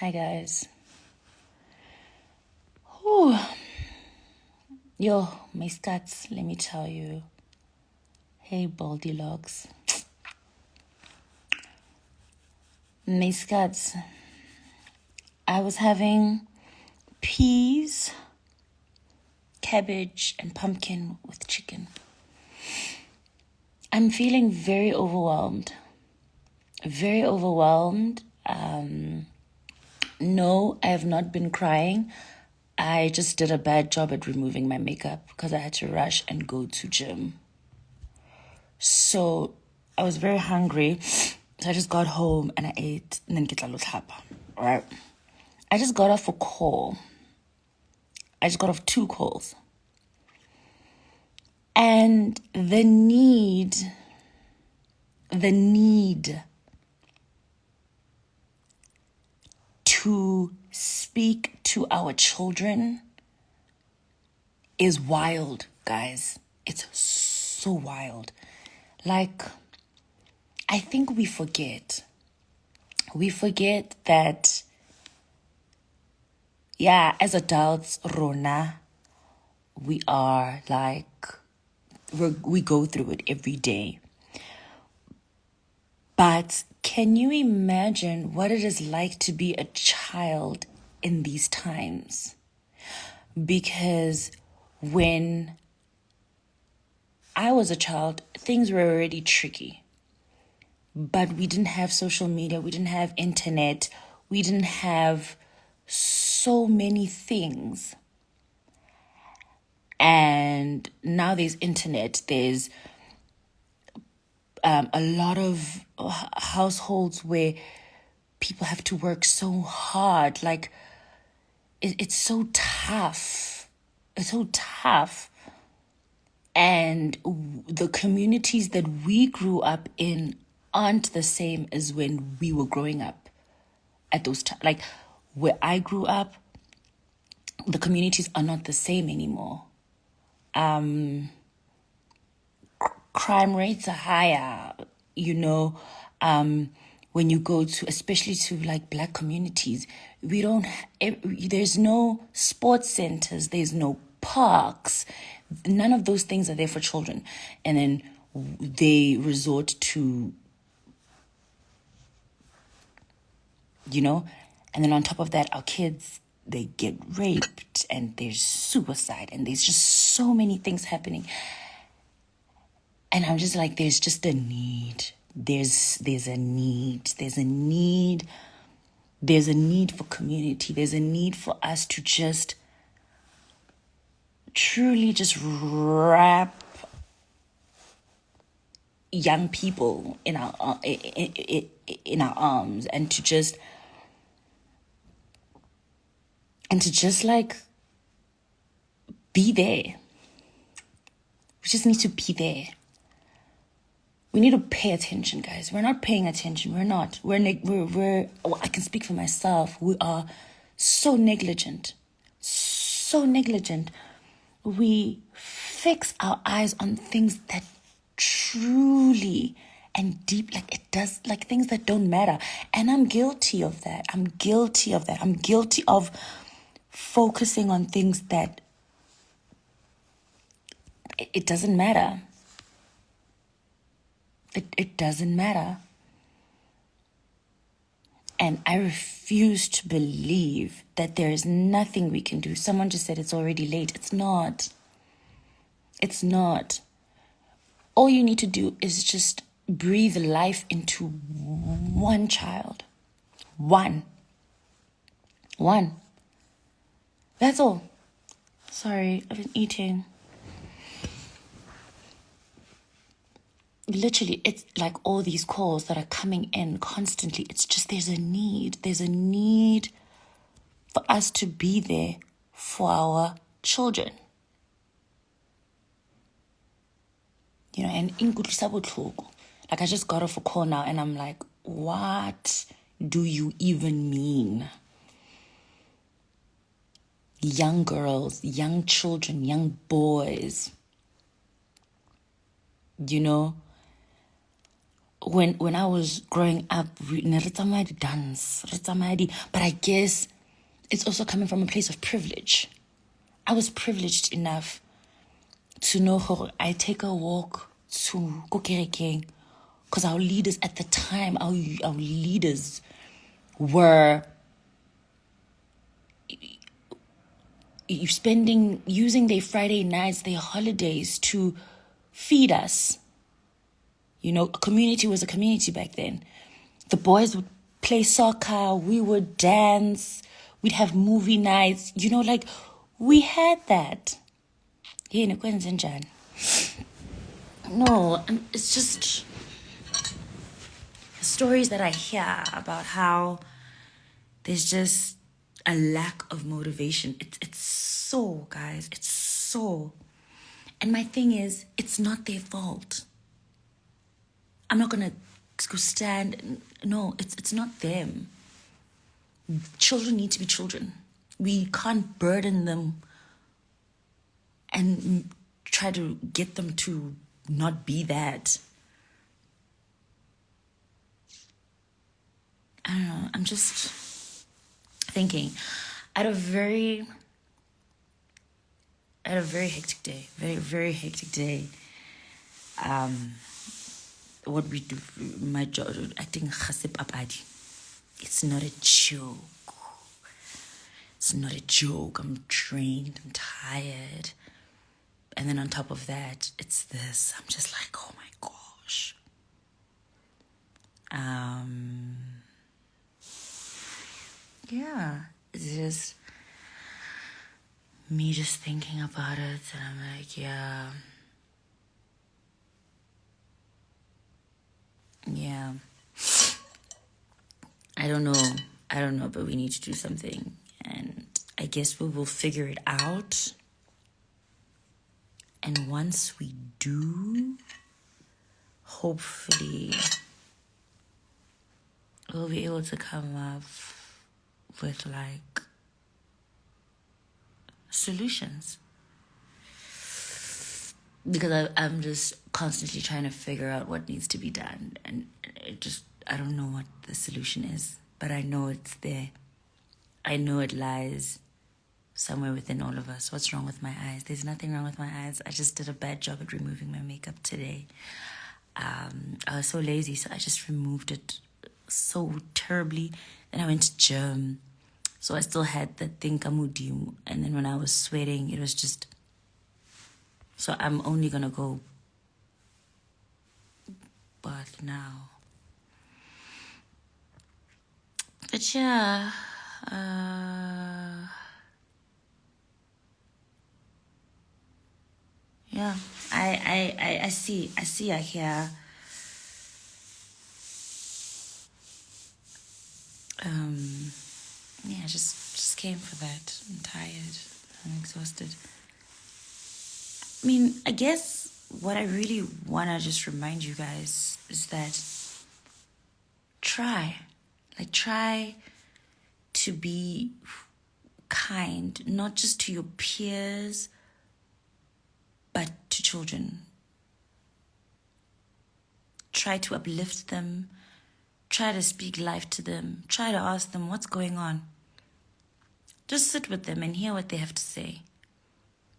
Hi guys. Whew. Yo, my scats, let me tell you. Hey baldy locks. My scats. I was having peas, cabbage, and pumpkin with chicken. I'm feeling very overwhelmed. Very overwhelmed. No, I have not been crying. I just did a bad job at removing my makeup because I had to rush and go to gym. So I was very hungry. So I just got home and I ate and then get a little right? I just got off a call. I just got off 2 calls. And the need to speak to our children is wild, guys. It's so wild. Like, I think we forget. We forget that, yeah, as adults, Rona, we are like, we go through it every day. But can you imagine what it is like to be a child in these times? Because when I was a child, things were already tricky. But we didn't have social media, we didn't have internet, we didn't have so many things. And now there's internet, there's a lot of households where people have to work so hard. Like, it's so tough. It's so tough. And the communities that we grew up in aren't the same as when we were growing up at those times. Like, where I grew up, the communities are not the same anymore. Crime rates are higher, when you go to, especially to like Black communities, there's no sports centers, there's no parks, none of those things are there for children. And then they resort to, and then on top of that, our kids, they get raped and there's suicide and there's just so many things happening. And I'm just like, there's just a need. There's a need. There's a need for community. There's a need for us to just truly just wrap young people in our arms and to just like be there. We just need to be there. We need to pay attention, guys. We're not paying attention. We're not. I can speak for myself. We are so negligent. So negligent. We fix our eyes on things that truly and deep, like it does, like things that don't matter. And I'm guilty of that. I'm guilty of focusing on things that it doesn't matter. It doesn't matter. And I refuse to believe that there is nothing we can do. Someone just said it's already late. It's not. It's not. All you need to do is just breathe life into one child. One. That's all. Sorry, I've been eating. Literally, it's like all these calls that are coming in constantly. It's just there's a need for us to be there for our children. And like I just got off a call now and I'm like, what do you even mean? Young girls, young children, young boys, when I was growing up, ne re tsamaya di dance, but I guess it's also coming from a place of privilege. I was privileged enough to know how I take a walk to go kerekeng, because our leaders at the time, our leaders were using their Friday nights, their holidays to feed us. You know, a community was a community back then. The boys would play soccer, we would dance, we'd have movie nights. You know, like, we had that. No, it's just stories that I hear about how there's just a lack of motivation. It's so, guys, it's so. And my thing is, it's not their fault. I'm not gonna go stand. No, it's not them. Children need to be children. We can't burden them and try to get them to not be that. I don't know. I'm just thinking. I had a very hectic day. Very hectic day. What we do, my job, acting khasip apadi. It's not a joke. It's not a joke. I'm drained. I'm tired. And then on top of that, it's this. I'm just like, oh my gosh. Yeah, it's just me just thinking about it, and I'm like, yeah. I don't know, but we need to do something, and I guess we will figure it out. And once we do, hopefully we'll be able to come up with like solutions, because I'm just constantly trying to figure out what needs to be done, and I don't know what the solution is, but I know it's there. I know it lies somewhere within all of us. What's wrong with my eyes? There's nothing wrong with my eyes. I just did a bad job at removing my makeup today. I was so lazy, so I just removed it so terribly. Then I went to gym, so I still had that thing kamudium, and then when I was sweating, it was just. So I'm only gonna go bath now. But yeah, yeah, I see, I hear. Yeah, just came for that. I'm tired. I'm exhausted. I mean, I guess what I really want to just remind you guys is that try to be kind, not just to your peers, but to children. Try to uplift them. Try to speak life to them. Try to ask them what's going on. Just sit with them and hear what they have to say.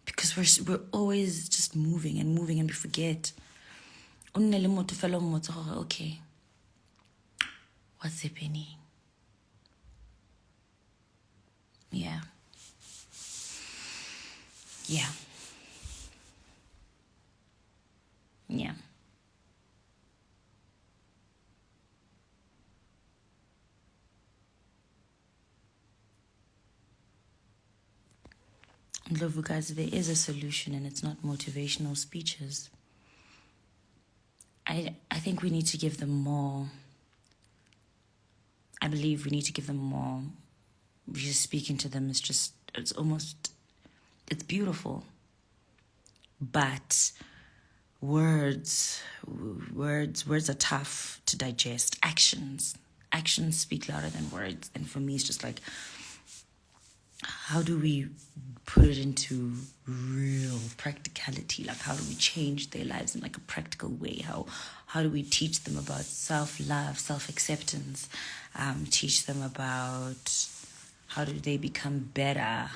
Because we're always just moving and we forget. Okay, what's happening? Yeah. Love, guys, there is a solution, and it's not motivational speeches. I think we need to give them more. I believe we need to give them more. Just speaking to them is just, it's beautiful. But words are tough to digest. Actions speak louder than words. And for me, it's just like, how do we put it into real practicality. Like, how do we change their lives in like a practical way? How do we teach them about self-love, self-acceptance? Teach them about how do they become better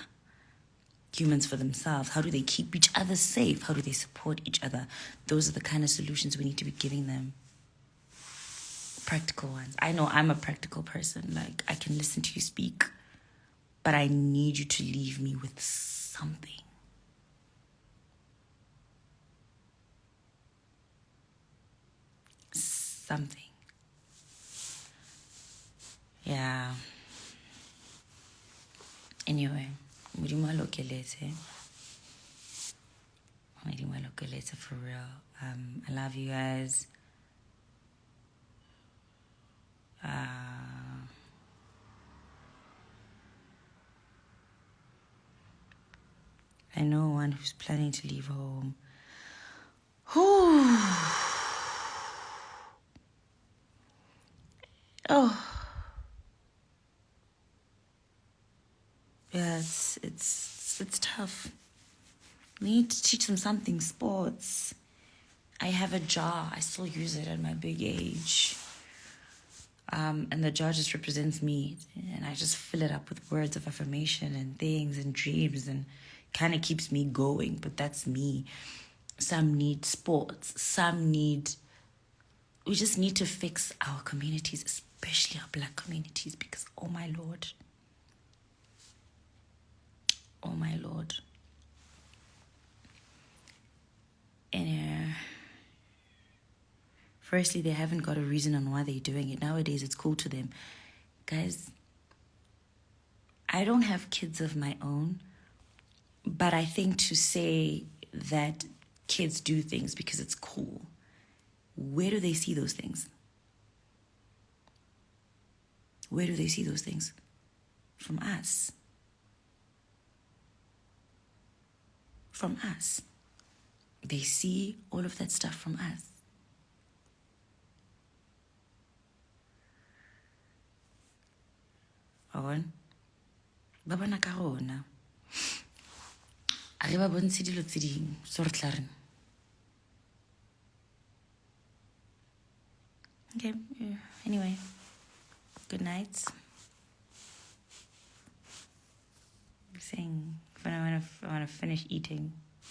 humans for themselves? How do they keep each other safe? How do they support each other? Those are the kind of solutions we need to be giving them. Practical ones. I know I'm a practical person. Like, I can listen to you speak, but I need you to leave me with something. Something. Yeah. Anyway, Modimo lokeletse for real. I love you guys. I know one who's planning to leave home. Oh. Yeah, it's tough. We need to teach them something. Sports. I have a jar. I still use it at my big age. And the jar just represents me. And I just fill it up with words of affirmation and things and dreams, and kind of keeps me going. But that's me. Some need sports. We just need to fix our communities, especially our Black communities, because oh my Lord. And firstly, they haven't got a reason on why they're doing it. Nowadays, it's cool to them. Guys, I don't have kids of my own, but I think to say that kids do things because it's cool, where do they see those things? Where do they see those things? From us. From us. They see all of that stuff from us. On ba bona ka rona a re ba bontshe dilo tse ding so re tla reng. Okay, anyway, good night. I'm saying I want to finish eating.